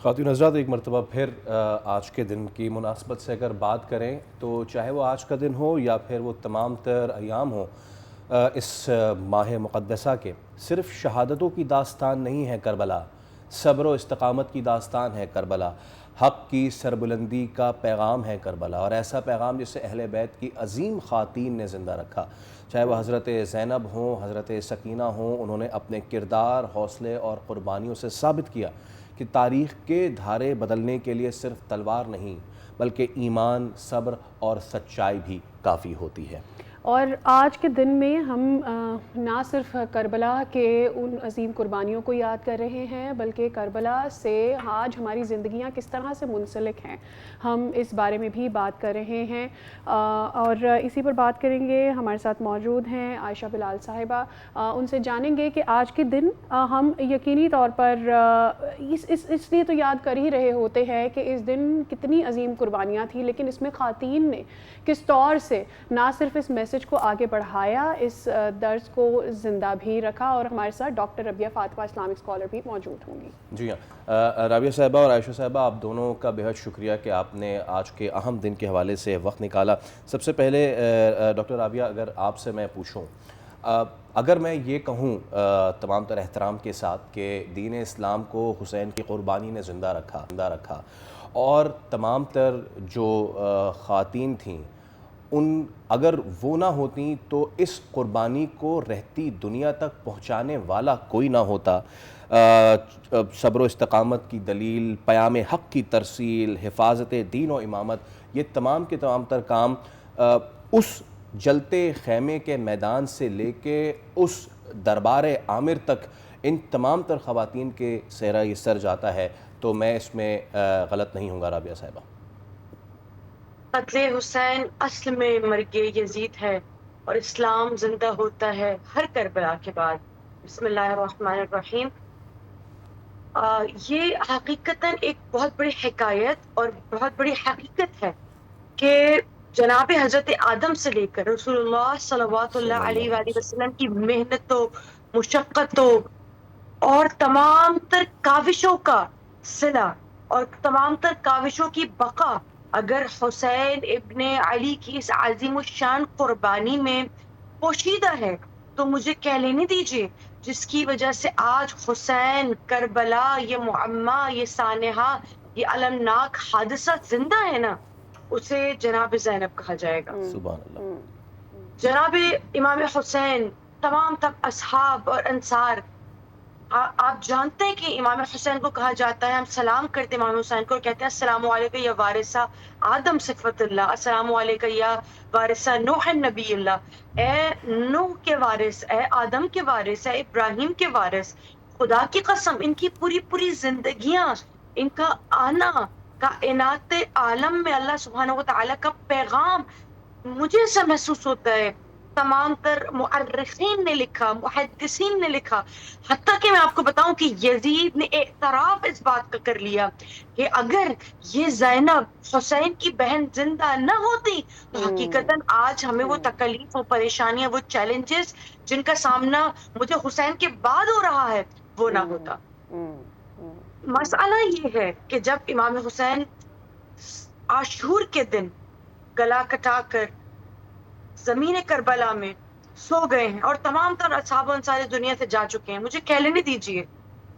خواتین حضرات، ایک مرتبہ پھر آج کے دن کی مناسبت سے اگر بات کریں تو چاہے وہ آج کا دن ہو یا پھر وہ تمام تر ایام ہو اس ماہ مقدسہ کے، صرف شہادتوں کی داستان نہیں ہے کربلا، صبر و استقامت کی داستان ہے کربلا، حق کی سربلندی کا پیغام ہے کربلا، اور ایسا پیغام جسے اہل بیت کی عظیم خواتین نے زندہ رکھا، چاہے وہ حضرت زینب ہوں، حضرت سکینہ ہوں. انہوں نے اپنے کردار، حوصلے اور قربانیوں سے ثابت کیا کہ تاریخ کے دھارے بدلنے کے لیے صرف تلوار نہیں بلکہ ایمان، صبر اور سچائی بھی کافی ہوتی ہے. اور آج کے دن میں ہم نہ صرف کربلا کے ان عظیم قربانیوں کو یاد کر رہے ہیں بلکہ کربلا سے آج ہماری زندگیاں کس طرح سے منسلک ہیں، ہم اس بارے میں بھی بات کر رہے ہیں. اور اسی پر بات کریں گے. ہمارے ساتھ موجود ہیں عائشہ بلال صاحبہ. ان سے جانیں گے کہ آج کے دن ہم یقینی طور پر اس لیے تو یاد کر ہی رہے ہوتے ہیں کہ اس دن کتنی عظیم قربانیاں تھیں، لیکن اس میں خواتین نے کس طور سے نہ صرف اس میسج کو آگے بڑھایا، اس درس کو زندہ بھی رکھا. اور ہمارے ساتھ ڈاکٹر ربیہ فاطمہ اسلامک اسکالر بھی موجود ہوں گی. جی ہاں، رابعہ صاحبہ اور عائشہ صاحبہ، آپ دونوں کا بہت شکریہ کہ آپ نے آج کے اہم دن کے حوالے سے وقت نکالا. سب سے پہلے ڈاکٹر رابعہ، اگر آپ سے میں پوچھوں، اگر میں یہ کہوں تمام تر احترام کے ساتھ کہ دین اسلام کو حسین کی قربانی نے زندہ رکھا اور تمام تر جو خواتین تھیں اگر وہ نہ ہوتیں تو اس قربانی کو رہتی دنیا تک پہنچانے والا کوئی نہ ہوتا. صبر و استقامت کی دلیل، پیام حق کی ترسیل، حفاظت دین و امامت، یہ تمام کے تمام تر کام اس جلتے خیمے کے میدان سے لے کے اس دربار عامر تک ان تمام تر خواتین کے صحرا یہ سر جاتا ہے. تو میں اس میں غلط نہیں ہوں گا رابعہ صاحبہ؟ قتل حسین اصل میں مرگ یزید ہے اور اسلام زندہ ہوتا ہے ہر کربلا کے بعد. بسم اللہ الرحمن الرحیم. یہ حقیقتاً ایک بہت بڑی حکایت اور بہت بڑی حقیقت ہے کہ جناب حضرت آدم سے لے کر رسول اللہ صلوات اللہ علیہ وآلہ وسلم کی محنتوں، مشقتوں اور تمام تر کاوشوں کا صلہ اور تمام تر کاوشوں کی بقا اگر حسین ابن علی کی اس عظیم الشان قربانی میں پوشیدہ ہے تو مجھے کہہ لینے دیجئے جس کی وجہ سے آج حسین، کربلا، یہ معمہ، یہ سانحہ، یہ المناک حادثہ زندہ ہے نا، اسے جناب زینب کہا جائے گا. سبحان اللہ. جناب امام حسین، تمام تر اصحاب اور انصار، آپ جانتے ہیں کہ امام حسین کو کہا جاتا ہے، ہم سلام کرتے ہیں امام حسین کو اور کہتے ہیں السلام علیکہ یا وارثہ آدم صفت اللہ، السلام علیکہ یا وارثہ نوح نبی اللہ. اے نوح کے وارث، اے آدم کے وارث، اے ابراہیم کے وارث، خدا کی قسم ان کی پوری پوری زندگیاں، ان کا آنا کائنات عالم میں اللہ سبحانہ و تعالیٰ کا پیغام مجھے ایسا محسوس ہوتا ہے تمام تر مؤرخین نے لکھا، محدثین نے لکھا، حتیٰ کہ میں آپ کو بتاؤں کہ یزید نے اعتراف اس بات کا کر لیا کہ اگر یہ زینب حسین کی بہن زندہ نہ ہوتی تو حقیقتاً آج ہمیں وہ تکلیف، وہ پریشانیاں، وہ چیلنجز جن کا سامنا مجھے حسین کے بعد ہو رہا ہے وہ نہ ہوتا. مسئلہ یہ ہے کہ جب امام حسین عاشور کے دن گلا کٹا کر زمین کربلا میں سو گئے ہیں اور تمام تر اصحاب و انصار دنیا سے جا چکے ہیں، مجھے کہہ لینے دیجئے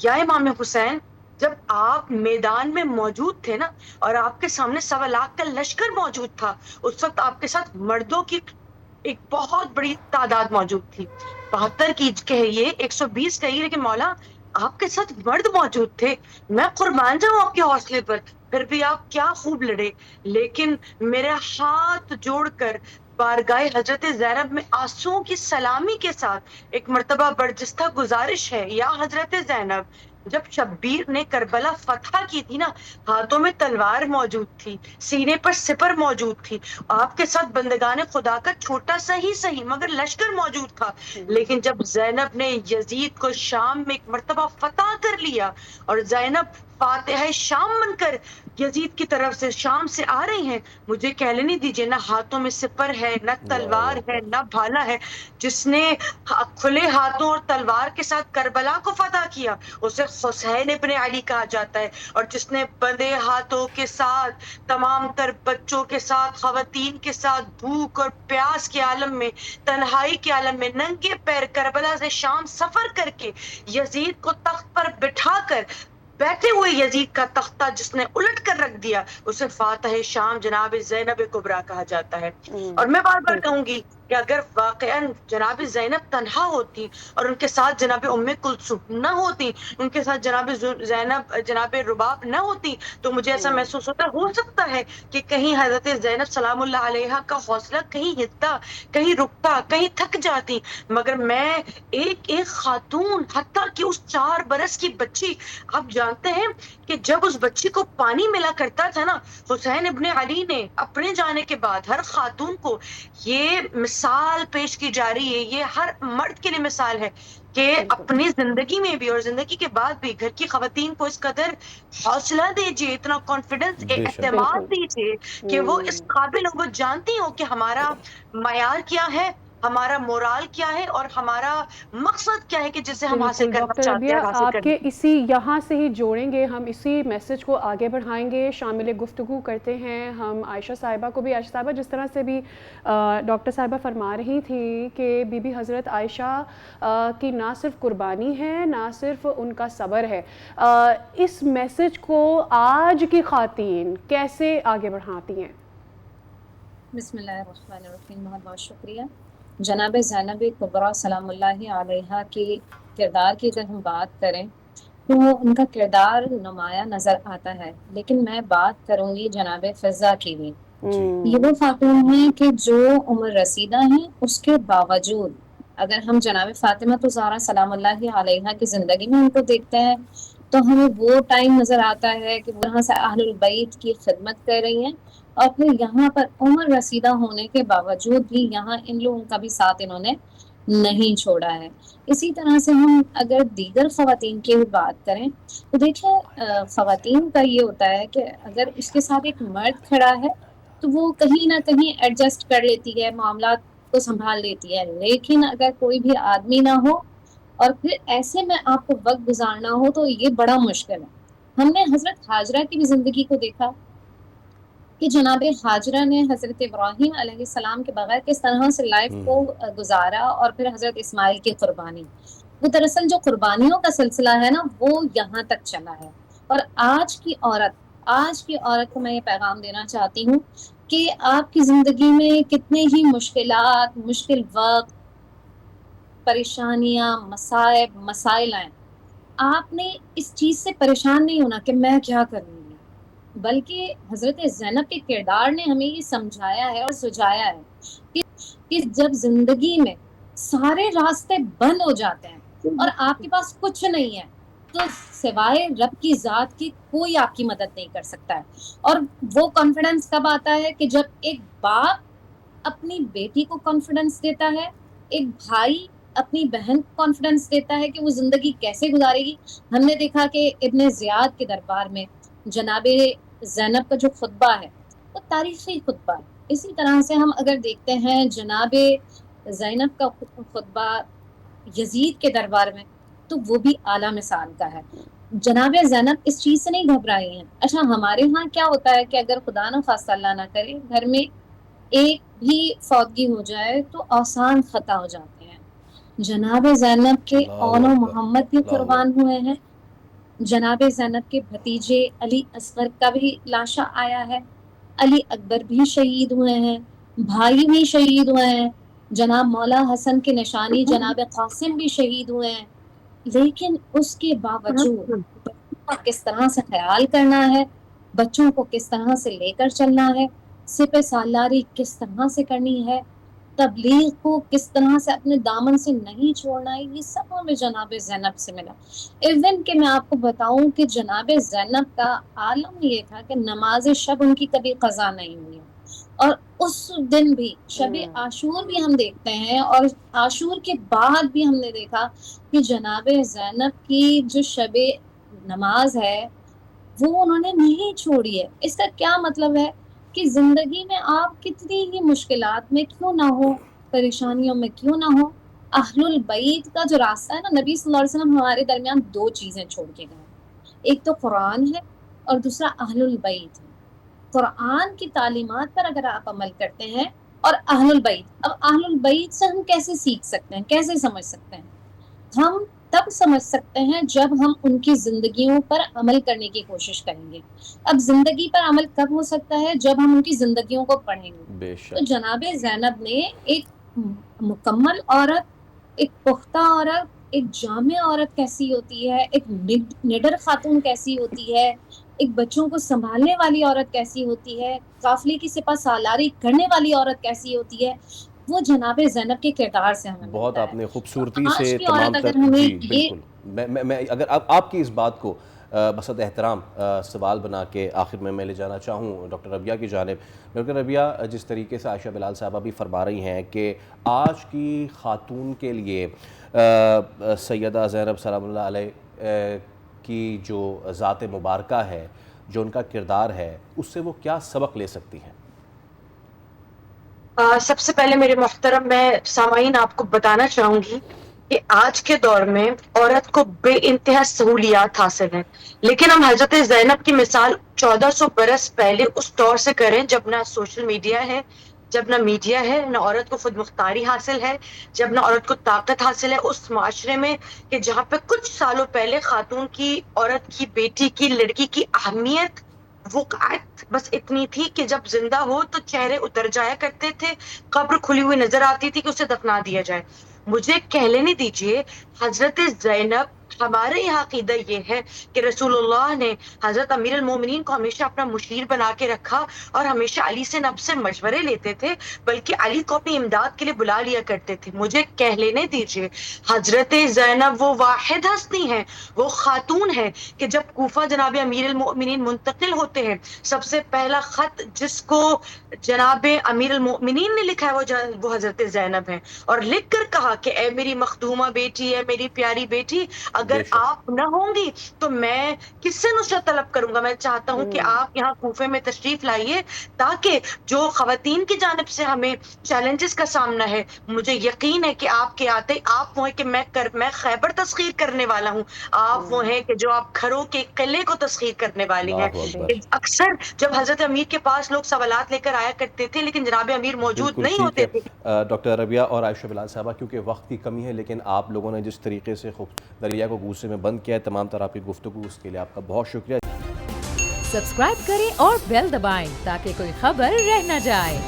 یا امام حسین، جب آپ میدان میں موجود تھے نا اور آپ کے سامنے 1.25 لاکھ کا لشکر موجود تھا، اس وقت آپ کے ساتھ مردوں کی ایک بہت بڑی تعداد موجود تھی. 72 کی کہیے، 120 کہیے، لیکن مولا آپ کے ساتھ مرد موجود تھے. میں قربان جاؤں آپ کے حوصلے پر، پھر بھی آپ کیا خوب لڑے. لیکن میرا ہاتھ جوڑ کر بارگاہ حضرت زینب میں آنسوؤں کی سلامی کے ساتھ ایک مرتبہ برجستہ گزارش ہے، یا حضرت زینب، جب شبیر نے کربلا فتح کی تھی نا، ہاتھوں میں تلوار موجود تھی، سینے پر سپر موجود تھی، آپ کے ساتھ بندگان خدا کا چھوٹا سا ہی صحیح مگر لشکر موجود تھا. لیکن جب زینب نے یزید کو شام میں ایک مرتبہ فتح کر لیا اور زینب فاتحہ شام بن کر یزید کی طرف سے شام سے آ رہی ہیں، مجھے کہہ لینے دیجئے نہ ہاتھوں میں سپر ہے، نہ تلوار ہے، نہ بھالا ہے. جس نے کھلے ہاتھوں اور تلوار کے ساتھ کربلا کو فتح کیا اسے حسین ابن علی کہا جاتا ہے، اور جس نے بندے ہاتھوں کے ساتھ، تمام تر بچوں کے ساتھ، خواتین کے ساتھ، بھوک اور پیاس کے عالم میں، تنہائی کے عالم میں، ننگے پیر کربلا سے شام سفر کر کے یزید کو تخت پر بٹھا کر، بیٹھے ہوئے یزید کا تختہ جس نے الٹ کر رکھ دیا، اسے فاتح شام جناب زینب کبریٰ کہا جاتا ہے۔ اور میں بار بار کہوں گی کہ اگر واقعاً جناب زینب تنہا ہوتی اور ان کے ساتھ جناب ام کلثوم نہ ہوتی، ان کے ساتھ جناب زینب، جناب رباب نہ ہوتی، تو مجھے ایسا محسوس ہوتا ہو سکتا ہے کہ کہیں حضرت زینب سلام اللہ علیہا کا حوصلہ کہیں ہلتا، کہیں رکتا، کہیں تھک جاتی۔ مگر میں ایک ایک خاتون، حتیٰ کہ اس 4 برس کی بچی، آپ جانتے ہیں کہ جب اس بچی کو پانی ملا کرتا تھا نا، حسین ابن علی نے اپنے جانے کے بعد ہر خاتون کو یہ مثال پیش کی جا رہی ہے، یہ ہر مرد کے لیے مثال ہے کہ اپنی زندگی میں بھی اور زندگی کے بعد بھی گھر کی خواتین کو اس قدر حوصلہ دیجیے، اتنا کانفیڈنس، بے شک اعتماد دیجیے کہ وہ اس قابل ہو، وہ جانتی ہو کہ ہمارا معیار کیا ہے، ہمارا مورال کیا ہے، اور ہمارا مقصد کیا ہے کہ جسے ہم حاصل بالکل کرنا ڈاکٹر چاہتے ربیہ، ہیں اور حاصل آپ کرنا کے چاہتے اسی یہاں سے ہی جوڑیں گے، ہم اسی میسج کو آگے بڑھائیں گے، شامل گفتگو کرتے ہیں ہم عائشہ صاحبہ کو بھی۔ عائشہ صاحبہ، جس طرح سے بھی ڈاکٹر صاحبہ فرما رہی تھی کہ بی بی حضرت عائشہ کی نہ صرف قربانی ہے، نہ صرف ان کا صبر ہے، اس میسج کو آج کی خواتین کیسے آگے بڑھاتی ہیں؟ بسم اللہ الرحمن الرحیم، بہت بہت شکریہ۔ جناب زینب کبریٰ سلام اللہ علیہا کے کردار کی اگر ہم بات کریں تو ان کا کردار نمایاں نظر آتا ہے، لیکن میں بات کروں گی جناب فضہ کی بھی۔ جی یہ وہ خاتون ہیں کہ جو عمر رسیدہ ہیں، اس کے باوجود اگر ہم جناب فاطمہ زہرا سلام اللہ علیہا کی زندگی میں ان کو دیکھتے ہیں تو ہمیں وہ ٹائم نظر آتا ہے کہ وہاں سے اہل البیت کی خدمت کر رہی ہیں، اور پھر یہاں پر عمر رسیدہ ہونے کے باوجود بھی یہاں ان لوگوں کا بھی ساتھ انہوں نے نہیں چھوڑا ہے۔ اسی طرح سے ہم اگر دیگر خواتین کی بات کریں تو دیکھیں خواتین کا یہ ہوتا ہے کہ اگر اس کے ساتھ ایک مرد کھڑا ہے تو وہ کہیں نہ کہیں ایڈجسٹ کر لیتی ہے، معاملات کو سنبھال لیتی ہے، لیکن اگر کوئی بھی آدمی نہ ہو اور پھر ایسے میں آپ کو وقت گزارنا ہو تو یہ بڑا مشکل ہے۔ ہم نے حضرت ہاجرہ کی بھی زندگی کو دیکھا کہ جناب ہاجرہ نے حضرت ابراہیم علیہ السلام کے بغیر کس طرح سے لائف کو گزارا، اور پھر حضرت اسماعیل کی قربانی، وہ دراصل جو قربانیوں کا سلسلہ ہے نا وہ یہاں تک چلا ہے۔ اور آج کی عورت کو میں یہ پیغام دینا چاہتی ہوں کہ آپ کی زندگی میں کتنے ہی مشکلات، مشکل وقت، پریشانیاں، مصائب، مسائل آئیں، آپ نے اس چیز سے پریشان نہیں ہونا کہ میں کیا کروں گی، بلکہ حضرت زینب کے کردار نے ہمیں یہ سمجھایا ہے اور سجایا ہے کہ جب زندگی میں سارے راستے بند ہو جاتے ہیں اور آپ کے پاس کچھ نہیں ہے تو سوائے رب کی ذات کی کوئی آپ کی مدد نہیں کر سکتا ہے۔ اور وہ کانفیڈنس کب آتا ہے کہ جب ایک باپ اپنی بیٹی کو کانفیڈنس دیتا ہے، ایک بھائی اپنی بہن کو کانفیڈنس دیتا ہے کہ وہ زندگی کیسے گزارے گی۔ ہم نے دیکھا کہ ابن زیاد کے دربار میں جناب زینب کا جو خطبہ ہے وہ تاریخی خطبہ ہے۔ اسی طرح سے ہم اگر دیکھتے ہیں جناب زینب کا خطبہ یزید کے دربار میں تو وہ بھی اعلیٰ مثال کا ہے۔ جناب زینب اس چیز سے نہیں گھبرائی ہیں۔ اچھا، ہمارے ہاں کیا ہوتا ہے کہ اگر خدا نہ خواستہ اللہ نہ کرے گھر میں ایک بھی فوتگی ہو جائے تو آسان خطا ہو جاتے ہیں۔ جناب زینب کے اللہ اون و اکبر، محمد بھی اللہ قربان اکبر۔ ہوئے ہیں، جناب زینب کے بھتیجے علی اصغر کا بھی لاشا آیا ہے، علی اکبر بھی شہید ہوئے ہیں، بھائی بھی شہید ہوئے ہیں، جناب مولا حسن کے نشانی جناب قاسم بھی شہید ہوئے ہیں، لیکن اس کے باوجود بچوں کا کس طرح سے خیال کرنا ہے، بچوں کو کس طرح سے لے کر چلنا ہے، سپہ سالاری کس طرح سے کرنی ہے، تبلیغ کو کس طرح سے اپنے دامن سے نہیں چھوڑنا ہے، یہ سب ہمیں جناب زینب سے ملا۔ ایون کہ میں آپ کو بتاؤں کہ جناب زینب کا عالم یہ تھا کہ نماز شب ان کی کبھی قضا نہیں ہوئی، اور اس دن بھی شب عاشور بھی ہم دیکھتے ہیں، اور عاشور کے بعد بھی ہم نے دیکھا کہ جناب زینب کی جو شب نماز ہے وہ انہوں نے نہیں چھوڑی ہے۔ اس کا کیا مطلب ہے کہ زندگی میں آپ کتنی ہی مشکلات میں کیوں نہ ہو، پریشانیوں میں کیوں نہ ہو، اہل البیت کا جو راستہ ہے نا، نبی صلی اللہ علیہ وسلم ہمارے درمیان دو چیزیں چھوڑ کے گئے، ایک تو قرآن ہے اور دوسرا اہل البیت ہے۔ قرآن کی تعلیمات پر اگر آپ عمل کرتے ہیں اور اہل البیت، اب اہل البیت سے ہم کیسے سیکھ سکتے ہیں، کیسے سمجھ سکتے ہیں؟ ہم تب سمجھ سکتے ہیں جب ہم ان کی زندگیوں پر عمل کرنے کی کوشش کریں گے۔ اب زندگی پر عمل کب ہو سکتا ہے؟ جب ہم ان کی زندگیوں کو پڑھیں گے۔ بے تو شک، جناب زینب نے ایک مکمل عورت، ایک پختہ عورت، ایک جامع عورت کیسی ہوتی ہے، ایک نڈر خاتون کیسی ہوتی ہے، ایک بچوں کو سنبھالنے والی عورت کیسی ہوتی ہے، قافلے کی سپہ سالاری کرنے والی عورت کیسی ہوتی ہے، وہ جناب زینب کے کردار سے ہمیں بہت ملتا آپ ہے۔ نے تو خوبصورتی آج سے کی تمام عورت تر، اگر ہمیں جی یہ بالکل، میں اگر آپ کی اس بات کو بسط احترام سوال بنا کے آخر میں لے جانا چاہوں ڈاکٹر ربیہ کی جانب۔ ڈاکٹر ربیہ، جس طریقے سے عائشہ بلال صاحبہ بھی فرما رہی ہیں کہ آج کی خاتون کے لیے سیدہ زینب سلام اللہ علیہ کی جو ذات مبارکہ ہے، جو ان کا کردار ہے، اس سے وہ کیا سبق لے سکتی ہیں؟ سب سے پہلے میرے محترم، میں سامعین آپ کو بتانا چاہوں گی کہ آج کے دور میں عورت کو بے انتہا سہولیات حاصل ہیں، لیکن ہم حضرت زینب کی مثال 1400 برس پہلے اس دور سے کریں جب نہ سوشل میڈیا ہے، جب نہ میڈیا ہے، نہ عورت کو خود مختاری حاصل ہے، جب نہ عورت کو طاقت حاصل ہے اس معاشرے میں کہ جہاں پہ کچھ سالوں پہلے خاتون کی، عورت کی، بیٹی کی، لڑکی کی اہمیت، وقعت بس اتنی تھی کہ جب زندہ ہو تو چہرے اتر جایا کرتے تھے، قبر کھلی ہوئی نظر آتی تھی کہ اسے دفنا دیا جائے۔ مجھے کہہ لینے دیجئے، حضرت زینب، ہمارے یہاں عقیدہ یہ ہے کہ رسول اللہ نے حضرت امیر المومنین کو ہمیشہ اپنا مشیر بنا کے رکھا اور ہمیشہ علی سے نب سے مشورے لیتے تھے، بلکہ علی کو اپنی امداد کے لیے بلا لیا کرتے تھے۔ مجھے کہہ لینے دیجئے، حضرت زینب وہ واحد ہستی ہیں، وہ خاتون ہے کہ جب کوفہ جناب امیر المؤمنین منتقل ہوتے ہیں، سب سے پہلا خط جس کو جناب امیر المؤمنین نے لکھا ہے وہ حضرت زینب ہیں، اور لکھ کر کہا کہ اے میری مخدومہ بیٹی، اے میری پیاری بیٹی، اگر بے شک، آپ نہ ہوں گی تو میں کس سے نصرت طلب کروں گا؟ میں چاہتا ہوں کہ آپ یہاں کوفے میں تشریف لائیے تاکہ جو خواتین کی جانب سے ہمیں چیلنجز کا سامنا ہے، مجھے یقین ہے کہ آپ کے آتے آپ وہ ہیں کہ میں خیبر تسخیر کرنے والا ہوں، آپ وہ ہیں کہ جو آپ گھروں کے قلعے کو تسخیر کرنے والی ہیں۔ اللہ اکبر۔ اکثر جب حضرت امیر کے پاس لوگ سوالات لے کر آیا کرتے تھے لیکن جناب امیر موجود بالکل نہیں ٹھیک ہوتے ہے تھے۔ ڈاکٹر ربیہ اور عائشہ بلال صاحبہ، کیونکہ وقت کی کمی ہے، لیکن آپ لوگوں نے جس طریقے سے خوب دریا کو گوشے میں بند کیا ہے، تمام طرح کی گفتگو، اس کے لیے آپ کا بہت شکریہ۔ سبسکرائب کریں اور بیل دبائیں تاکہ کوئی خبر رہ نہ جائے۔